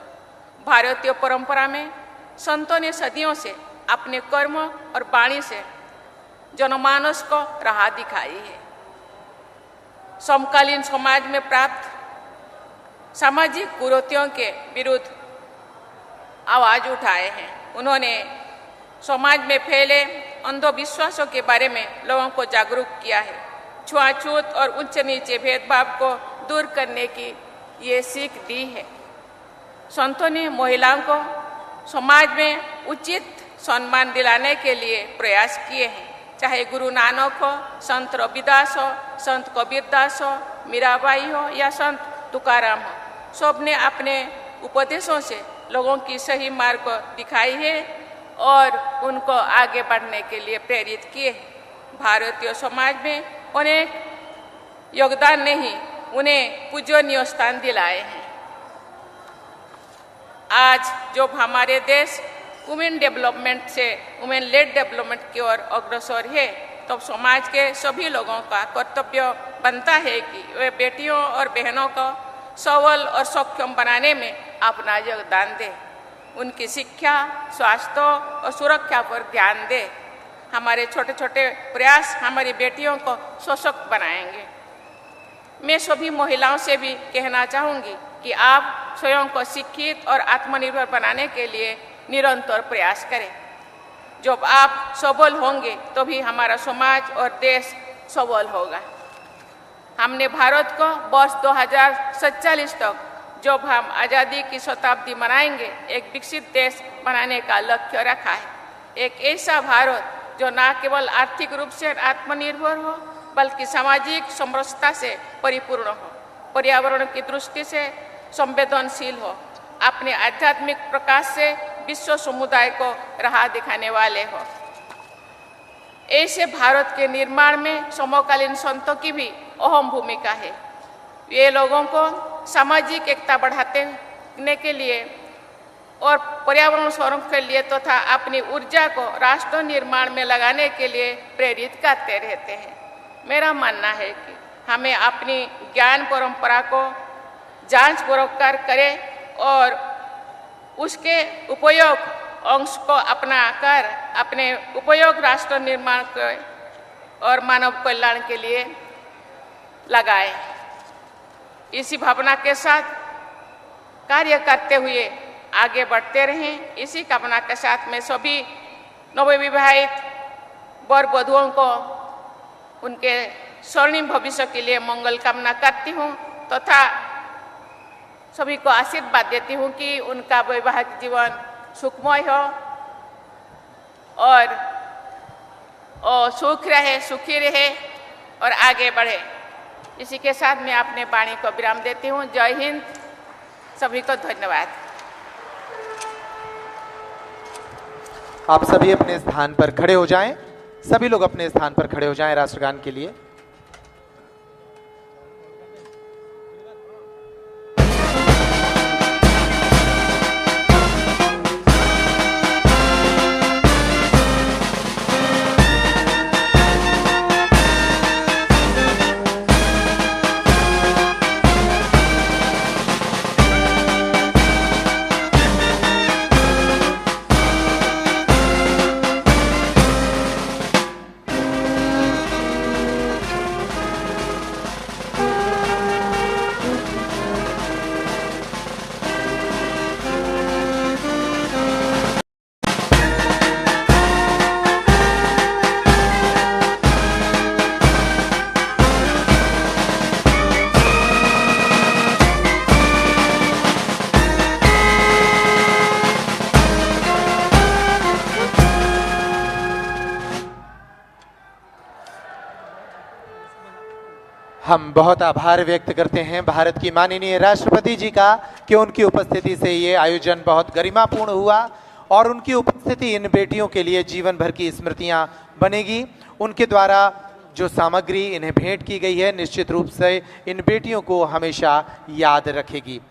भारतीय परंपरा में संतों ने सदियों से अपने कर्म और वाणी से जनमानस को राह दिखाई है। समकालीन समाज में प्राप्त सामाजिक कुरीतियों के विरुद्ध आवाज उठाए हैं। उन्होंने समाज में फैले अंधविश्वासों के बारे में लोगों को जागरूक किया है। छुआछूत और उच्च नीचे भेदभाव को दूर करने की ये सीख दी है। संतों ने महिलाओं को समाज में उचित सम्मान दिलाने के लिए प्रयास किए हैं। चाहे गुरु नानक हो, संत रविदास हो, संत कबीरदास हो, मीराबाई हो या संत तुकाराम हो, सबने अपने उपदेशों से लोगों की सही मार्ग को दिखाई है और उनको आगे बढ़ने के लिए प्रेरित किए हैं। भारतीय समाज में अनेक योगदान ने ही उन्हें पूजनीय स्थान दिलाए हैं। आज जब हमारे देश वुमेन डेवलपमेंट से वुमेन लेड डेवलपमेंट की ओर अग्रसर है, तब समाज के सभी लोगों का कर्तव्य बनता है कि वे बेटियों और बहनों को सबल और सक्षम बनाने में अपना योगदान दें। उनकी शिक्षा, स्वास्थ्य और सुरक्षा पर ध्यान दें। हमारे छोटे छोटे प्रयास हमारी बेटियों को सशक्त बनाएंगे। मैं सभी महिलाओं से भी कहना चाहूँगी कि आप स्वयं को शिक्षित और आत्मनिर्भर बनाने के लिए निरंतर प्रयास करें। जब आप सबल होंगे तो भी हमारा समाज और देश सबल होगा। हमने भारत को वर्ष 2047 तक, जब हम आज़ादी की शताब्दी मनाएंगे, एक विकसित देश बनाने का लक्ष्य रखा है। एक ऐसा भारत जो न केवल आर्थिक रूप से आत्मनिर्भर हो बल्कि सामाजिक समरसता से परिपूर्ण हो, पर्यावरण की दृष्टि से संवेदनशील हो, अपने आध्यात्मिक प्रकाश से विश्व समुदाय को राह दिखाने वाले हो। ऐसे भारत के निर्माण में समकालीन संतों की भी अहम भूमिका है। ये लोगों को सामाजिक एकता बढ़ाने के लिए और पर्यावरण संरक्षण के लिए तथा अपनी ऊर्जा को राष्ट्र निर्माण में लगाने के लिए प्रेरित करते रहते हैं। मेरा मानना है कि हमें अपनी ज्ञान परंपरा को जांच पड़ताल करें और उसके उपयोग अंश को अपना कर अपने उपयोग राष्ट्र निर्माण के और मानव कल्याण के लिए लगाएं। इसी भावना के साथ कार्य करते हुए आगे बढ़ते रहें। इसी कामना के साथ मैं सभी नवविवाहित वर वधुओं को उनके स्वर्णिम भविष्य के लिए मंगल कामना करती हूँ तथा सभी को आशीर्वाद देती हूँ कि उनका वैवाहिक जीवन सुखमय हो और सुख रहे, सुखी रहे और आगे बढ़े। इसी के साथ मैं अपने वाणी को विराम देती हूँ। जय हिंद, सभी को धन्यवाद। आप सभी अपने स्थान पर खड़े हो जाएं, सभी लोग अपने स्थान पर खड़े हो जाएं राष्ट्रगान के लिए। हम बहुत आभार व्यक्त करते हैं भारत की माननीय राष्ट्रपति जी का कि उनकी उपस्थिति से ये आयोजन बहुत गरिमापूर्ण हुआ और उनकी उपस्थिति इन बेटियों के लिए जीवन भर की स्मृतियां बनेगी। उनके द्वारा जो सामग्री इन्हें भेंट की गई है निश्चित रूप से इन बेटियों को हमेशा याद रखेगी।